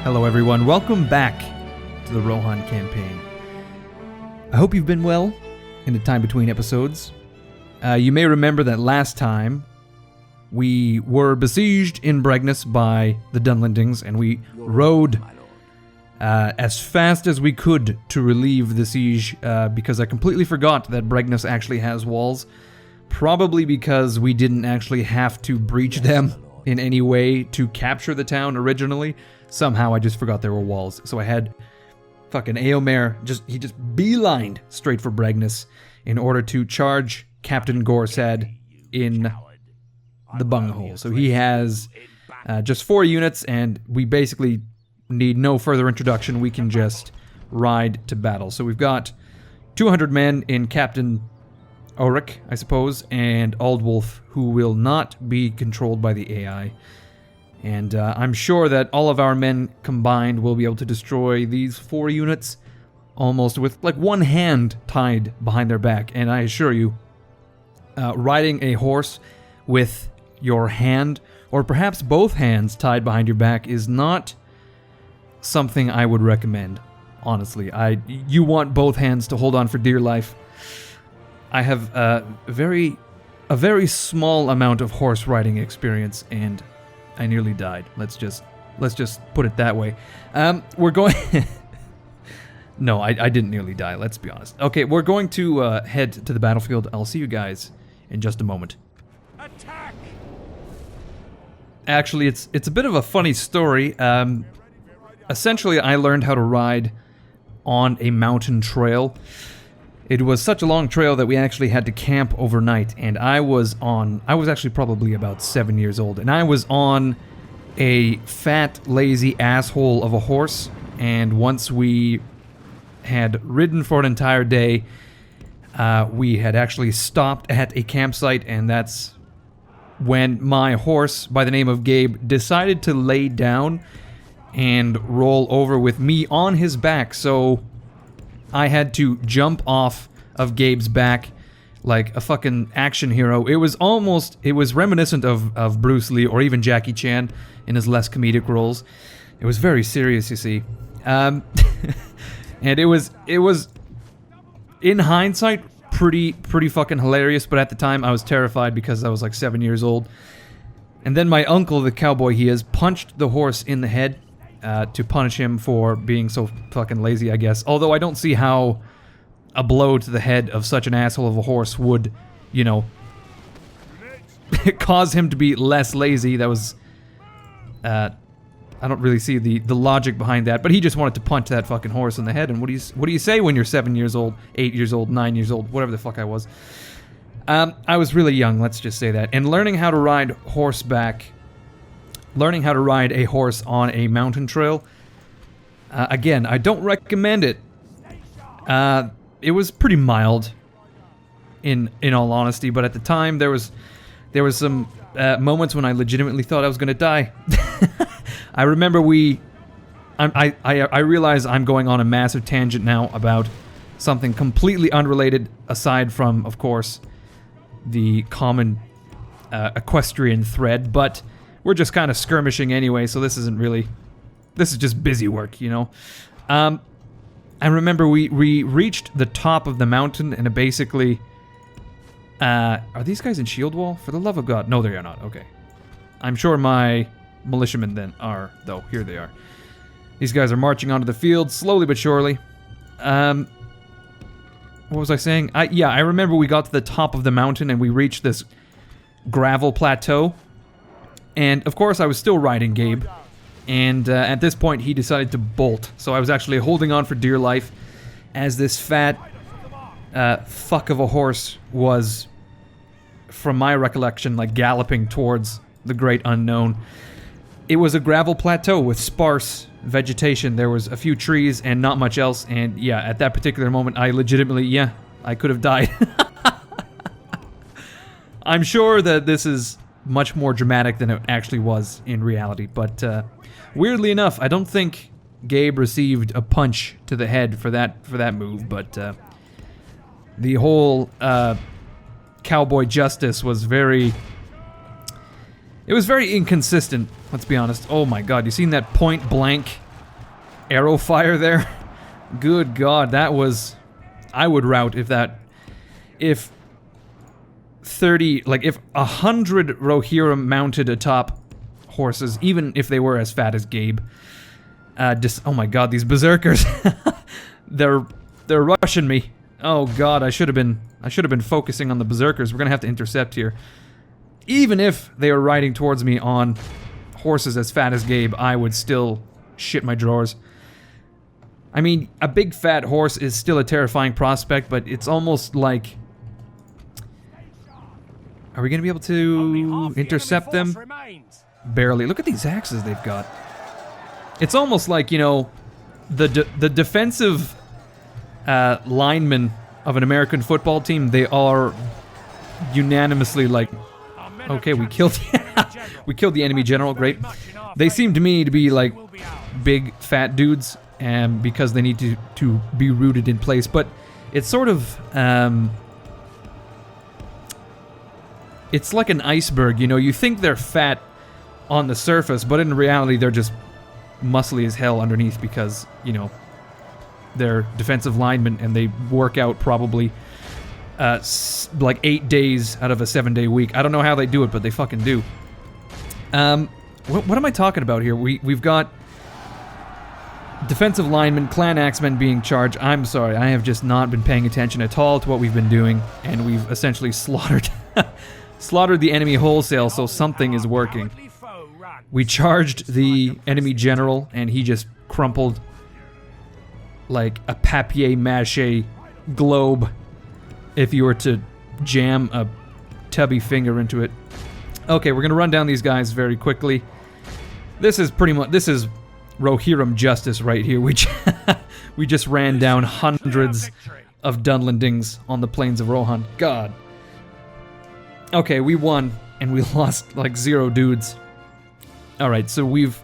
Hello everyone, welcome back to the Rohan campaign. I hope you've been well in the time between episodes. You may remember that last time we were besieged in Bregnus by the Dunlendings, and we rode as fast as we could to relieve the siege because I completely forgot that Bregnus actually has walls. Probably because we didn't actually have to breach them in any way to capture the town originally. Somehow I just forgot there were walls. So I had fucking Eomer, he just beelined straight for Bregnus in order to charge Captain Gorsad in the bunghole. So he has just 4 units, and we basically need no further introduction. We can just ride to battle. So we've got 200 men in Captain Ulrich, I suppose, and Aldwulf, who will not be controlled by the AI. And I'm sure that all of our men combined will be able to destroy these 4 units almost with like one hand tied behind their back. And I assure you, riding a horse with your hand, or perhaps both hands tied behind your back, is not something I would recommend, honestly. You want both hands to hold on for dear life. I have a very small amount of horse riding experience, and I nearly died. Let's just put it that way. We're going... No, I didn't nearly die, let's be honest. Okay, we're going to head to the battlefield. I'll see you guys in just a moment. Attack! Actually, it's a bit of a funny story. Essentially, I learned how to ride on a mountain trail. It was such a long trail that we actually had to camp overnight, and I was actually probably about 7 years old, and I was on a fat, lazy asshole of a horse, and once we had ridden for an entire day, we had actually stopped at a campsite, and that's when my horse, by the name of Gabe, decided to lay down and roll over with me on his back, so I had to jump off of Gabe's back like a fucking action hero. It was reminiscent of Bruce Lee or even Jackie Chan in his less comedic roles. It was very serious, you see. And it was in hindsight pretty fucking hilarious, but at the time I was terrified because I was like 7 years old. And then my uncle, the cowboy he is, punched the horse in the head to punish him for being so fucking lazy, I guess. Although I don't see how a blow to the head of such an asshole of a horse would, you know, cause him to be less lazy. That was... I don't really see the logic behind that, but he just wanted to punch that fucking horse in the head, and what do you say when you're 7 years old, 8 years old, 9 years old, whatever the fuck I was. I was really young, let's just say that. And learning how to ride horseback... Learning how to ride a horse on a mountain trail, again, I don't recommend it. It was pretty mild, in all honesty, but at the time there was some moments when I legitimately thought I was gonna die. I remember I realize I'm going on a massive tangent now about something completely unrelated, aside from, of course, the common equestrian thread, but we're just kind of skirmishing anyway, so this is just busy work, you know? I remember we reached the top of the mountain, and it basically... are these guys in shield wall? For the love of God. No, they are not. Okay. I'm sure my militiamen then are, though. Here they are. These guys are marching onto the field, slowly but surely. What was I saying? I remember we got to the top of the mountain, and we reached this gravel plateau. And, of course, I was still riding Gabe, and at this point, he decided to bolt. So I was actually holding on for dear life as this fat fuck of a horse was, from my recollection, like galloping towards the great unknown. It was a gravel plateau with sparse vegetation. There was a few trees and not much else, and yeah, at that particular moment, I legitimately, I could have died. I'm sure that this is much more dramatic than it actually was in reality, but weirdly enough, I don't think Gabe received a punch to the head for that move, but the whole cowboy justice was very inconsistent, let's be honest. Oh my god, you seen that point blank arrow fire there. Good God, that was... I would rout if that... If 30... Like, if 100 Rohirrim mounted atop horses, even if they were as fat as Gabe... oh my God, these berserkers. They're rushing me. Oh God, I should have been focusing on the berserkers. We're gonna have to intercept here. Even if they are riding towards me on horses as fat as Gabe, I would still shit my drawers. I mean, a big fat horse is still a terrifying prospect, but it's almost like... Are we gonna be able to intercept them? Barely. Look at these axes they've got. It's almost like, you know, the defensive linemen of an American football team, they are unanimously like, okay, we killed the enemy general, great. They seem to me to be like big fat dudes, because they need to be rooted in place, but it's sort of it's like an iceberg, you know. You think they're fat on the surface, but in reality they're just muscly as hell underneath, because, you know, they're defensive linemen and they work out probably like 8 days out of a 7-day week. I don't know how they do it, but they fucking do. What am I talking about here? We've got defensive linemen, clan axemen being charged. I'm sorry, I have just not been paying attention at all to what we've been doing, and we've essentially slaughtered slaughtered the enemy wholesale, so something is working. We charged the enemy general, and he just crumpled like a papier-mâché globe if you were to jam a tubby finger into it. Okay, we're gonna run down these guys very quickly. This is Rohirrim justice right here. We just ran down hundreds of Dunlendings on the plains of Rohan. God. Okay, we won, and we lost like 0 dudes. Alright, so we've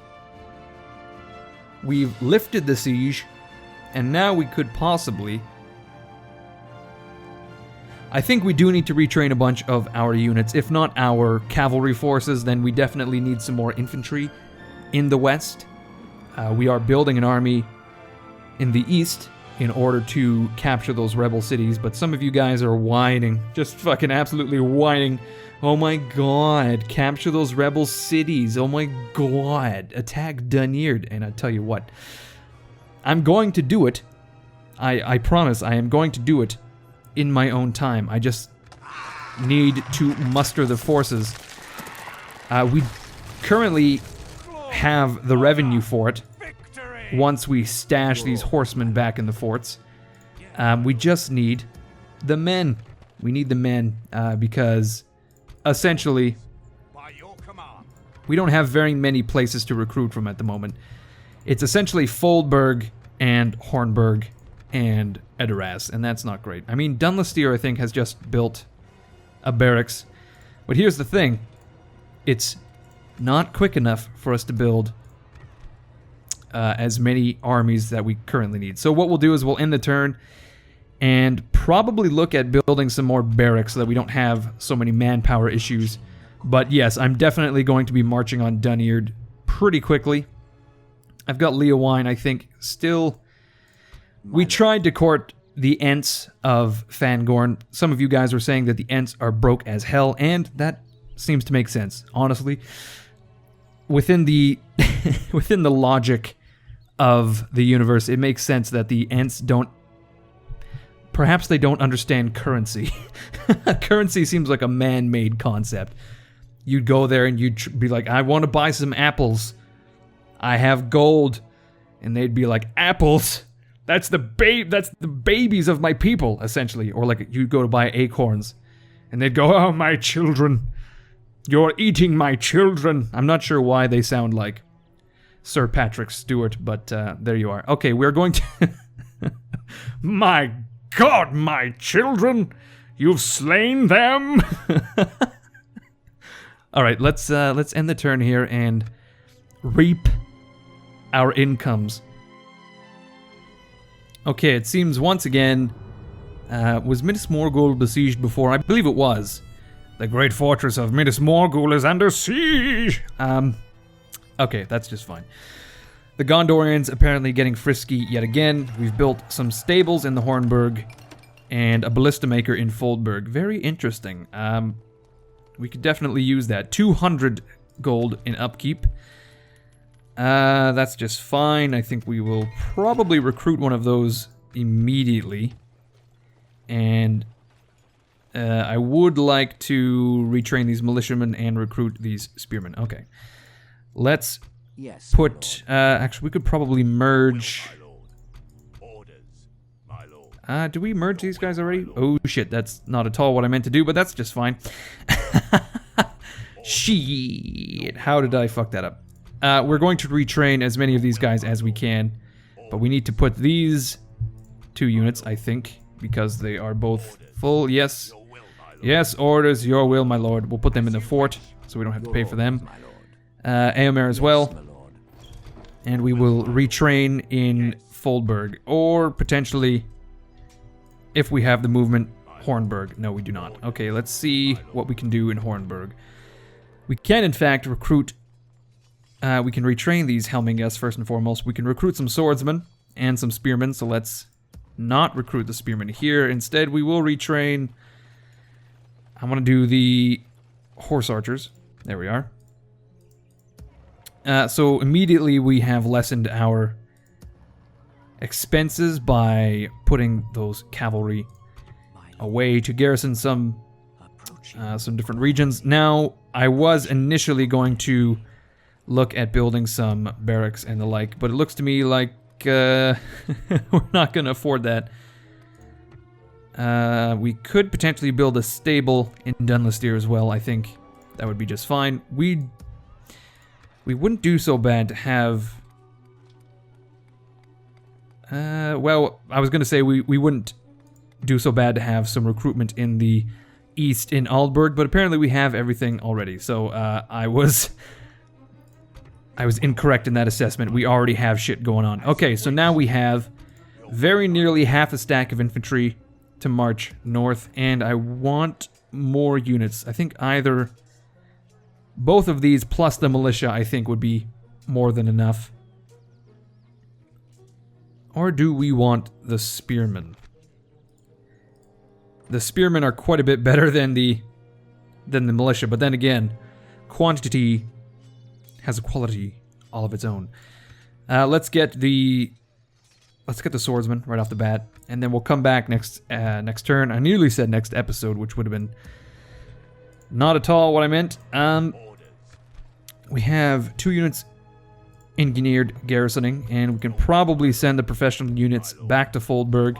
lifted the siege, and now we could possibly... I think we do need to retrain a bunch of our units. If not our cavalry forces, then we definitely need some more infantry in the west. We are building an army in the east in order to capture those rebel cities, but some of you guys are whining. Just fucking absolutely whining. Oh my God, capture those rebel cities. Oh my God, attack Dunyeard. And I tell you what, I'm going to do it. I promise I am going to do it in my own time. I just need to muster the forces. We currently have the revenue for it once we stash these horsemen back in the forts. We just need the men. We need the men because essentially we don't have very many places to recruit from at the moment. It's essentially Foldberg and Hornburg and Edoras, and that's not great. I mean, Dunlestier, I think, has just built a barracks, but here's the thing. It's not quick enough for us to build as many armies that we currently need. So what we'll do is we'll end the turn and probably look at building some more barracks so that we don't have so many manpower issues. But yes, I'm definitely going to be marching on Dunyeard pretty quickly. I've got Leowine, I think, still... We tried to court the Ents of Fangorn. Some of you guys were saying that the Ents are broke as hell, and that seems to make sense, honestly. Within the within the logic of the universe, it makes sense that the Ents don't... Perhaps they don't understand currency. Currency seems like a man-made concept. You'd go there and you'd be like, I want to buy some apples. I have gold. And they'd be like, apples? That's the babies of my people, essentially. Or like you'd go to buy acorns. And they'd go, oh, my children. You're eating my children. I'm not sure why they sound like Sir Patrick Stewart, but there you are. Okay, we're going to... My God, my children! You've slain them! Alright, let's end the turn here and reap our incomes. Okay, it seems once again... was Minas Morgul besieged before? I believe it was. The great fortress of Minas Morgul is under siege! Okay, that's just fine. The Gondorians apparently getting frisky yet again. We've built some stables in the Hornburg and a ballista maker in Foldburg. Very interesting. We could definitely use that. 200 gold in upkeep. That's just fine. I think we will probably recruit one of those immediately. And I would like to retrain these militiamen and recruit these spearmen. Okay. Let's put... actually, we could probably merge... do we merge these guys already? Oh shit, that's not at all what I meant to do, but that's just fine. Shit, how did I fuck that up? We're going to retrain as many of these guys as we can, but we need to put these 2 units, I think, because they are both full. Yes, yes, orders, your will, my lord. We'll put them in the fort, so we don't have to pay for them. Aomer as well. And we will retrain in Foldburg, or potentially... if we have the movement, Hornburg. No, we do not. Okay, let's see what we can do in Hornburg. We can, in fact, recruit... we can retrain these Helmingas first and foremost. We can recruit some swordsmen and some spearmen, so let's not recruit the spearmen here. Instead, we will retrain... I want to do the horse archers. There we are. So immediately we have lessened our... expenses by putting those cavalry away to garrison some different regions. Now, I was initially going to look at building some barracks and the like, but it looks to me like we're not going to afford that. We could potentially build a stable in Dunlestier as well. I think that would be just fine. We wouldn't do so bad to have... well, I was going to say we wouldn't do so bad to have some recruitment in the east in Aldburg, but apparently we have everything already. So I was incorrect in that assessment. We already have shit going on. Okay, so now we have very nearly half a stack of infantry to march north, and I want more units. I think either both of these plus the militia, I think, would be more than enough. Or do we want the spearmen? The spearmen are quite a bit better than the militia, but then again, quantity has a quality all of its own. Let's get the swordsman right off the bat, and then we'll come back next turn. I nearly said next episode, which would have been not at all what I meant. We have 2 units engineered garrisoning, and we can probably send the professional units back to Foldburg.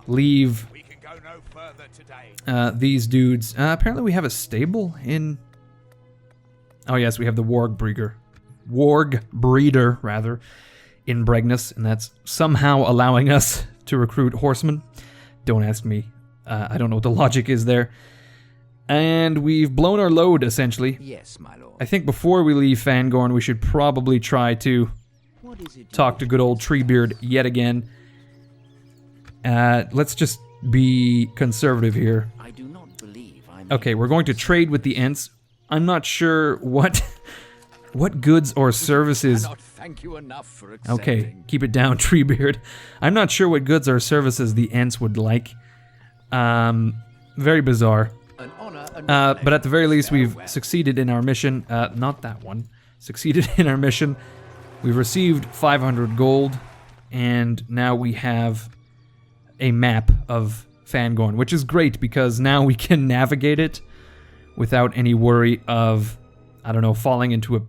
Leave these dudes. Apparently we have a stable in... Oh yes, we have the Warg Breeder, rather, in Bregnus, and that's somehow allowing us to recruit horsemen. Don't ask me. I don't know what the logic is there. And we've blown our load, essentially. Yes, my lord. I think before we leave Fangorn, we should probably try to talk to good old Treebeard yet again. Let's just be conservative here. I do not believe okay, we're going to trade with the Ents. I'm not sure what goods or services... Thank you enough for accepting. Okay, keep it down, Treebeard. I'm not sure what goods or services the Ents would like. Very bizarre. But at the very least, we've succeeded in our mission. Not that one. Succeeded in our mission. We've received 500 gold, and now we have a map of Fangorn, which is great because now we can navigate it without any worry of, I don't know, falling into a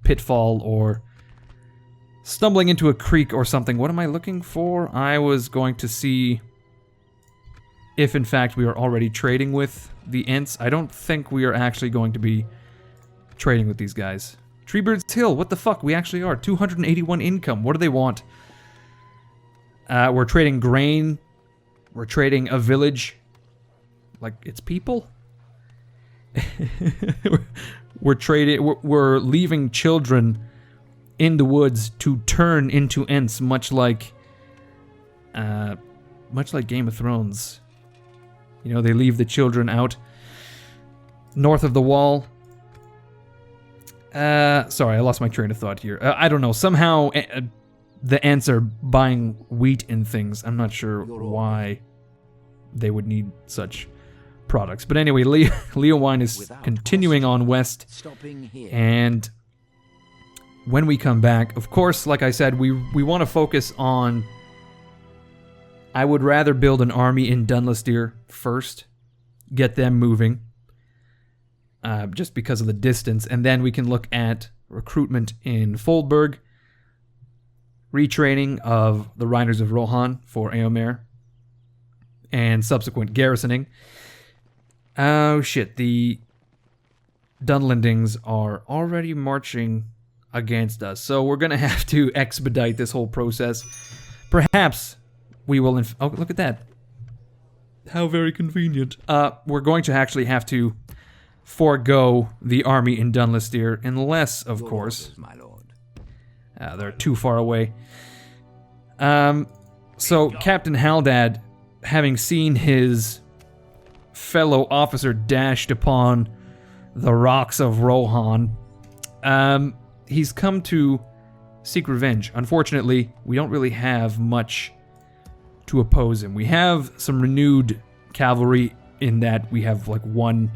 pitfall or stumbling into a creek or something. What am I looking for? I was going to see if, in fact, we are already trading with the Ents. I don't think we are actually going to be trading with these guys. Treebeard's Hill, what the fuck? We actually are. 281 income. What do they want? We're trading grain. We're trading a village. Like, it's people? We're leaving children in the woods to turn into Ents, much like Game of Thrones. You know, they leave the children out north of the wall. Sorry, I lost my train of thought here. I don't know. Somehow the Ents are buying wheat and things. I'm not sure why they would need such products. But anyway, Leo Wine is continuing on west. And when we come back, of course, like I said, we want to focus on... I would rather build an army in Dunlastyr first. Get them moving. Just because of the distance. And then we can look at recruitment in Foldberg. Retraining of the Riders of Rohan for Eomer. And subsequent garrisoning. Oh shit, the Dunlendings are already marching against us. So we're going to have to expedite this whole process. Perhaps we will... oh, look at that. How very convenient. We're going to actually have to forego the army in Dunlastyr, unless, of course, they're too far away. So Captain Haldad, having seen his fellow officer dashed upon the rocks of Rohan, he's come to seek revenge. Unfortunately, we don't really have much to oppose him. We have some renewed cavalry in that we have like one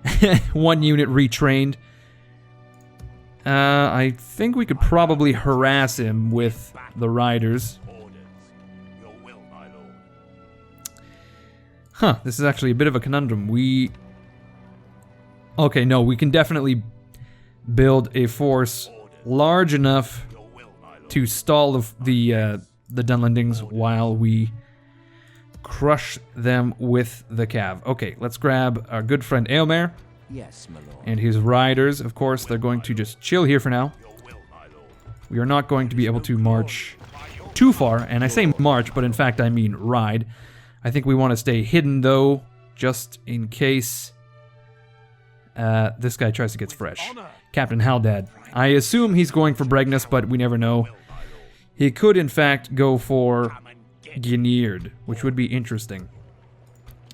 unit retrained. I think we could probably harass him with the riders. Huh, this is actually a bit of a conundrum. Okay, no, we can definitely build a force large enough to stall the Dunlendings while we crush them with the cav. Okay, let's grab our good friend Eomer. Yes, my lord. And his riders, of course, they're going to just chill here for now. We are not going to be able to march too far, and I say march, but in fact I mean ride. I think we want to stay hidden, though, just in case this guy tries to get fresh. Captain Haldad. I assume he's going for Bregnus, but we never know. He could, in fact, go for Gnird, which would be interesting.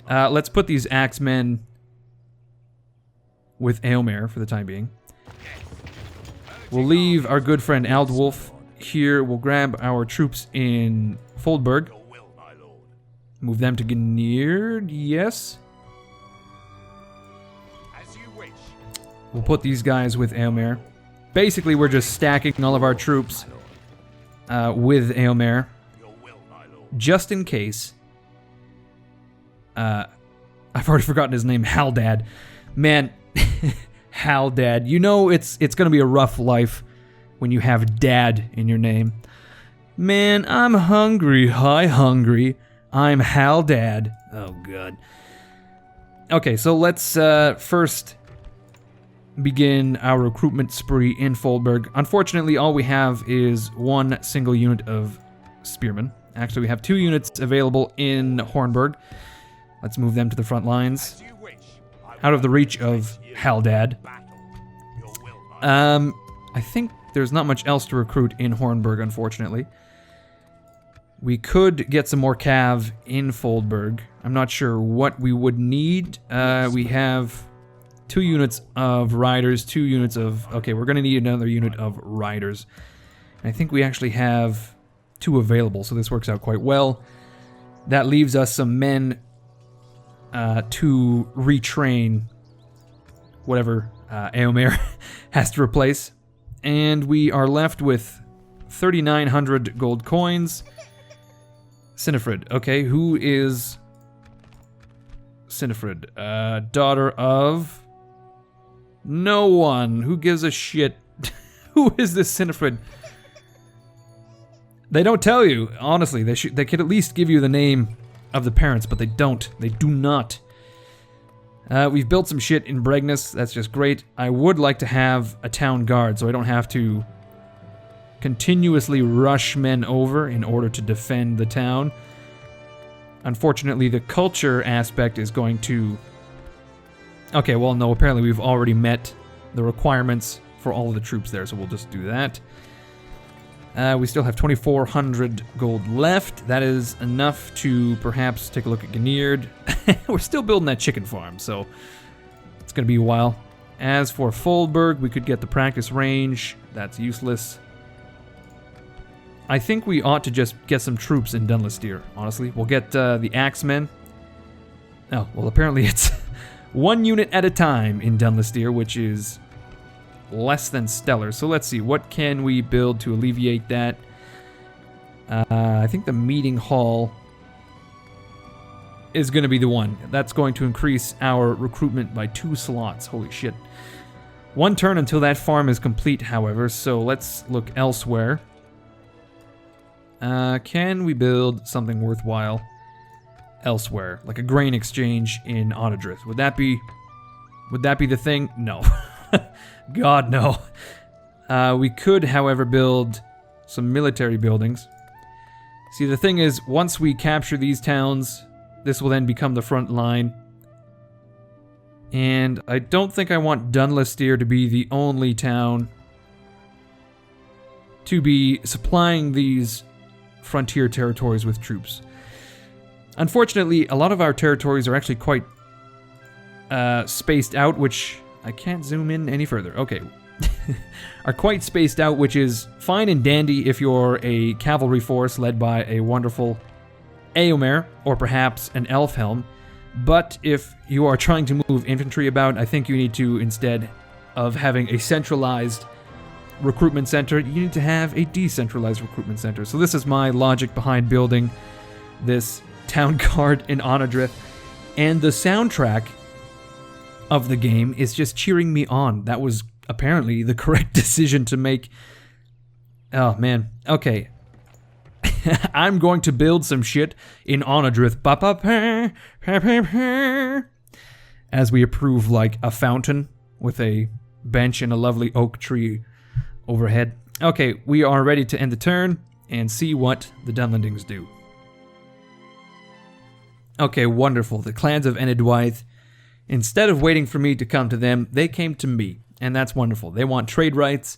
Let's put these axemen with Eomer for the time being. We'll leave our good friend Aldwulf here. We'll grab our troops in Foldberg. Move them to Gnird, yes. We'll put these guys with Eomer. Basically, we're just stacking all of our troops with Eomer, just in case. I've already forgotten his name, Haldad. Man, Haldad. You know it's gonna be a rough life when you have Dad in your name. Man, I'm hungry. Hi, hungry. I'm Haldad. Oh, God. Okay, so let's first begin our recruitment spree in Foldberg. Unfortunately, all we have is one single unit of spearmen. Actually, we have 2 units available in Hornburg. Let's move them to the front lines. Out of the reach of Haldad. I think there's not much else to recruit in Hornburg, unfortunately. We could get some more cav in Foldberg. I'm not sure what we would need. We have 2 units of riders, 2 units of... Okay, we're going to need another unit of riders. I think we actually have 2 available, so this works out quite well. That leaves us some men to retrain whatever Eomer has to replace. And we are left with 3,900 gold coins. Sinifred. Okay, who is Sinifred? Daughter of... No one. Who gives a shit? Who is this Sinifred? They don't tell you. Honestly, they could at least give you the name of the parents, but they don't. They do not. We've built some shit in Bregnus. That's just great. I would like to have a town guard, so I don't have to continuously rush men over in order to defend the town. Unfortunately, the culture aspect is going to... Okay, well, no, apparently we've already met the requirements for all of the troops there, so we'll just do that. We still have 2,400 gold left. That is enough to perhaps take a look at Gnird. We're still building that chicken farm, so it's going to be a while. As for Foldberg, we could get the practice range. That's useless. I think we ought to just get some troops in Dunlestier, honestly. We'll get the Axemen. Oh, well, apparently it's 1 unit at a time in Dunlestier, which is less than stellar. So let's see, what can we build to alleviate that? I think the meeting hall is going to be the one. That's going to increase our recruitment by 2 slots. Holy shit. 1 turn until that farm is complete, however, so let's look elsewhere. Can we build something worthwhile elsewhere, like a grain exchange in Onadrith? Would that be the thing? No. God, no. We could, however, build some military buildings. See, the thing is, once we capture these towns, this will then become the front line. And I don't think I want Dunlestier to be the only town to be supplying these frontier territories with troops. Unfortunately, a lot of our territories are actually quite spaced out, which I can't zoom in any further. Okay. Are quite spaced out, which is fine and dandy if you're a cavalry force led by a wonderful Eomer or perhaps an Elfhelm. But if you are trying to move infantry about, I think you need to, instead of having a centralized recruitment center, you need to have a decentralized recruitment center. So this is my logic behind building this town guard in Onadrith. And the soundtrack of the game is just cheering me on. That was apparently the correct decision to make. Oh man. Okay. I'm going to build some shit in Onadrith. As we approve like a fountain with a bench and a lovely oak tree overhead. Okay, we are ready to end the turn and see what the Dunlendings do. Okay, wonderful. The clans of Enedwythe, instead of waiting for me to come to them, they came to me. And that's wonderful. They want trade rights.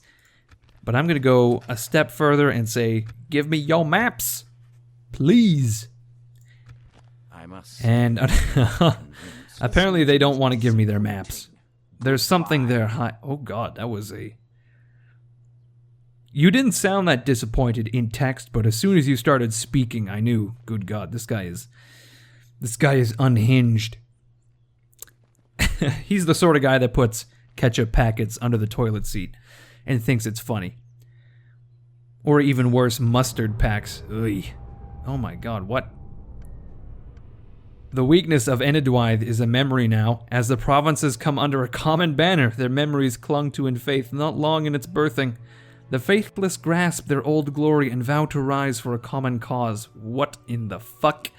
But I'm going to go a step further and say, give me your maps, please. I must. And apparently they don't want to give me their maps. There's something there. Oh God, that was a... You didn't sound that disappointed in text, but as soon as you started speaking, I knew, good God, this guy is unhinged. He's the sort of guy that puts ketchup packets under the toilet seat and thinks it's funny. Or even worse, mustard packs. Ugh. Oh my God, what? The weakness of Enedwythe is a memory now. As the provinces come under a common banner, their memories clung to in faith not long in its birthing. The faithless grasp their old glory and vow to rise for a common cause. What in the fuck?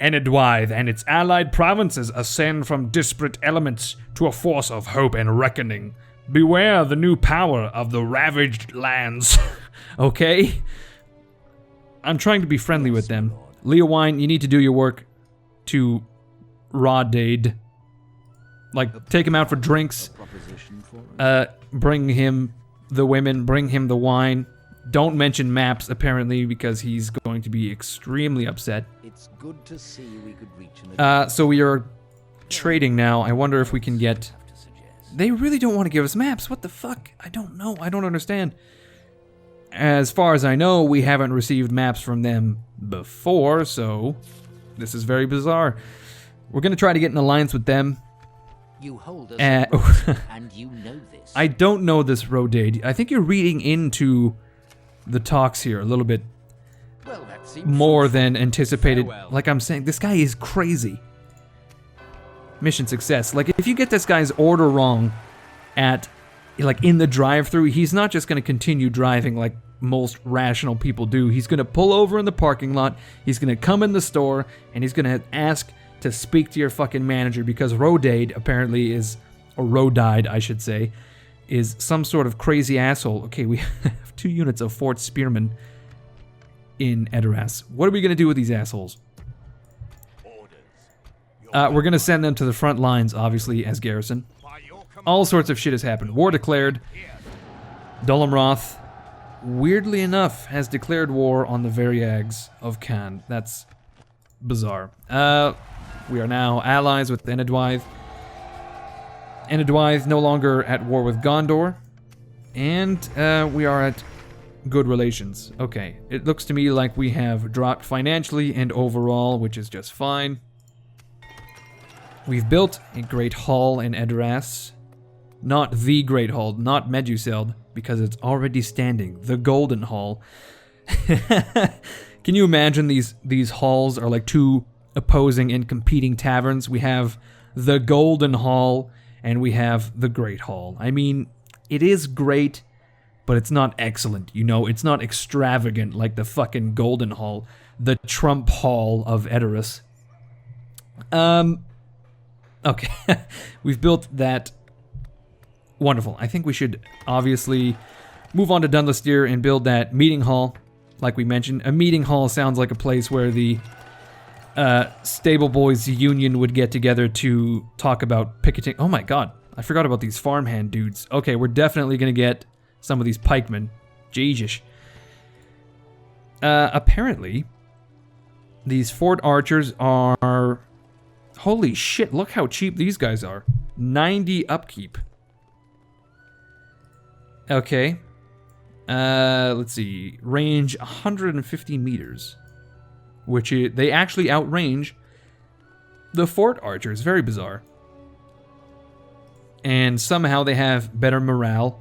Enedwythe and its allied provinces ascend from disparate elements to a force of hope and reckoning. Beware the new power of the ravaged lands. Okay? I'm trying to be friendly with them. Leowine, you need to do your work to Rodade. Like, take him out for drinks. Bring him the women, bring him the wine. Don't mention maps, apparently, because he's going to be extremely upset. It's good to see we could reach so we are trading now. I wonder if we can get... They really don't want to give us maps. What the fuck? I don't know. I don't understand. As far as I know, we haven't received maps from them before, so this is very bizarre. We're going to try to get an alliance with them. You hold us and you know this. I don't know this, Rodade. I think you're reading into the talks here a little bit more than anticipated. Like I'm saying, this guy is crazy. Mission success. Like, if you get this guy's order wrong at, like, in the drive-thru, he's not just going to continue driving like most rational people do. He's going to pull over in the parking lot, he's going to come in the store, and he's going to ask to speak to your fucking manager because Rodade apparently is, or Rodide, I should say, is some sort of crazy asshole. Okay, we have 2 units of Fort Spearman in Edoras. What are we going to do with these assholes? We're going to send them to the front lines, obviously, as garrison. All sorts of shit has happened. War declared. Dolamroth, weirdly enough, has declared war on the Variags of Khan. That's bizarre. We are now allies with Enedwythe. Enedwythe no longer at war with Gondor. And we are at good relations. Okay, it looks to me like we have dropped financially and overall, which is just fine. We've built a great hall in Edoras. Not the Great Hall, not Meduseld, because it's already standing. The Golden Hall. Can you imagine these halls are like two opposing and competing taverns? We have the Golden Hall and we have the Great Hall. I mean, it is great, but it's not excellent. You know, it's not extravagant like the fucking Golden Hall, the Trump Hall of Edoras. Okay, we've built that. Wonderful. I think we should obviously move on to Dunlestier and build that meeting hall, like we mentioned. A meeting hall sounds like a place where the Stable Boys Union would get together to talk about picketing. Oh my god, I forgot about these farmhand dudes. Okay, we're definitely going to get some of these pikemen. Jesus. Apparently, these fort archers are... Holy shit, look how cheap these guys are. 90 upkeep. Okay. Let's see. Range 150 meters. Which they actually outrange the fort archers. Very bizarre. And somehow they have better morale.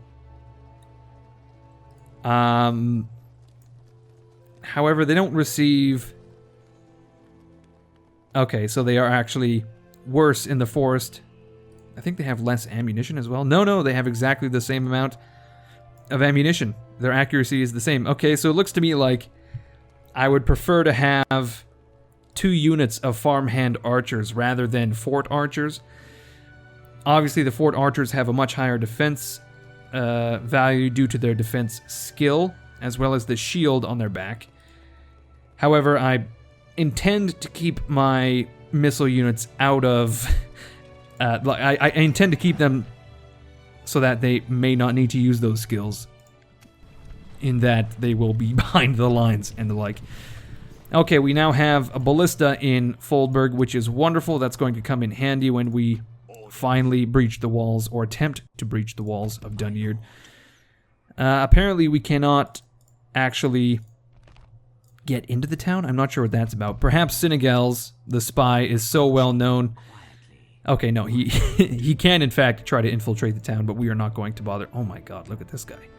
However, they don't receive... Okay, so they are actually worse in the forest. I think they have less ammunition as well. No, they have exactly the same amount of ammunition. Their accuracy is the same. Okay, so it looks to me like I would prefer to have 2 units of farmhand archers rather than fort archers. Obviously, the fort archers have a much higher defense value due to their defense skill, as well as the shield on their back. However, I intend to keep my missile units out of... I intend to keep them so that they may not need to use those skills, in that they will be behind the lines and the like. Okay, we now have a ballista in Foldberg, which is wonderful. That's going to come in handy when we finally breach the walls, or attempt to breach the walls of Dunyard. Apparently we cannot actually get into the town. I'm not sure what that's about. Perhaps Senegal's, the spy, is so well known. Okay, no, he he can in fact try to infiltrate the town, but we are not going to bother. Oh my god, look at this guy.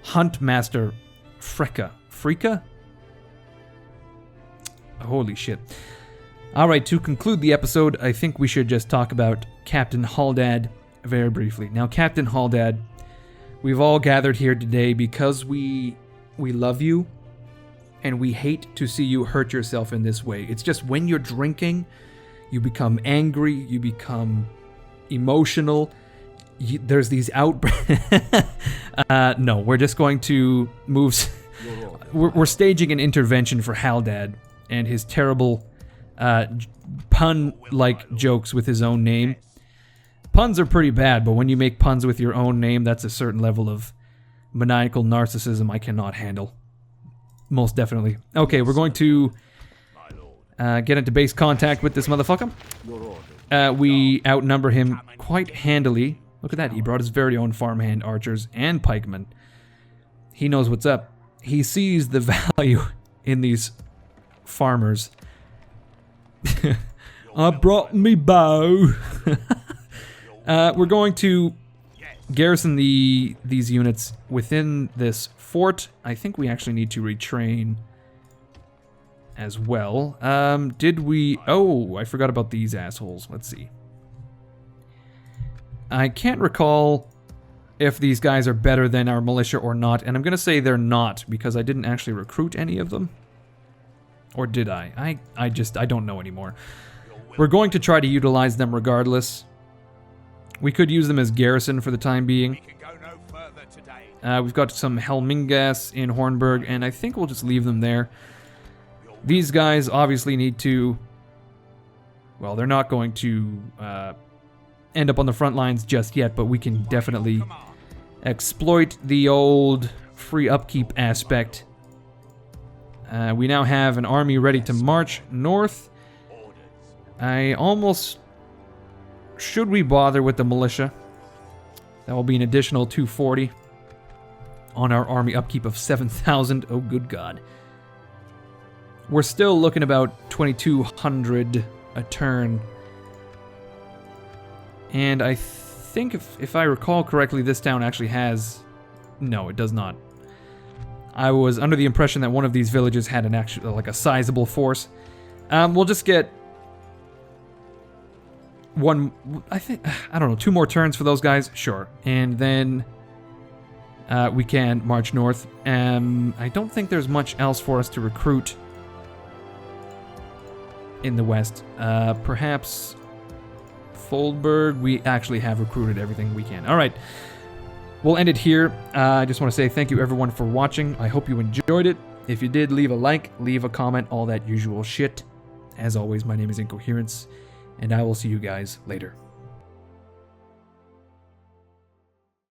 Huntmaster Freka? Holy shit. Alright, to conclude the episode, I think we should just talk about Captain Haldad very briefly. Now, Captain Haldad, we've all gathered here today because we love you, and we hate to see you hurt yourself in this way. It's just when you're drinking, you become angry, you become emotional, there's these outbreaks. No, we're just going to move... We're staging an intervention for Haldad and his terrible pun-like jokes with his own name. Puns are pretty bad, but when you make puns with your own name, that's a certain level of maniacal narcissism I cannot handle. Most definitely. Okay, we're going to get into base contact with this motherfucker. We outnumber him quite handily. Look at that, he brought his very own farmhand archers and pikemen. He knows what's up. He sees the value in these farmers. I brought me bow. We're going to garrison these units within this fort. I think we actually need to retrain as well. Did we... Oh, I forgot about these assholes. Let's see. I can't recall if these guys are better than our militia or not, and I'm going to say they're not, because I didn't actually recruit any of them. Or did I? I don't know anymore. We're going to try to utilize them regardless. We could use them as garrison for the time being. We've got some Helmingas in Hornburg, and I think we'll just leave them there. These guys obviously need to... Well, they're not going to end up on the front lines just yet, but we can definitely exploit the old free upkeep aspect. We now have an army ready to march north. I almost should we bother with the militia? That will be an additional 240 on our army upkeep of 7,000. Oh, good God. We're still looking about 2,200 a turn. And I think, if I recall correctly, this town actually has... No, it does not. I was under the impression that one of these villages had an actual, like a sizable force. We'll just get one, I don't know, 2 more turns for those guys? Sure. And then we can march north. I don't think there's much else for us to recruit in the west. Perhaps Foldberg. We actually have recruited everything we can. All right. We'll end it here. I just want to say thank you everyone for watching. I hope you enjoyed it. If you did, leave a like, leave a comment, all that usual shit. As always, my name is Incoherence, and I will see you guys later.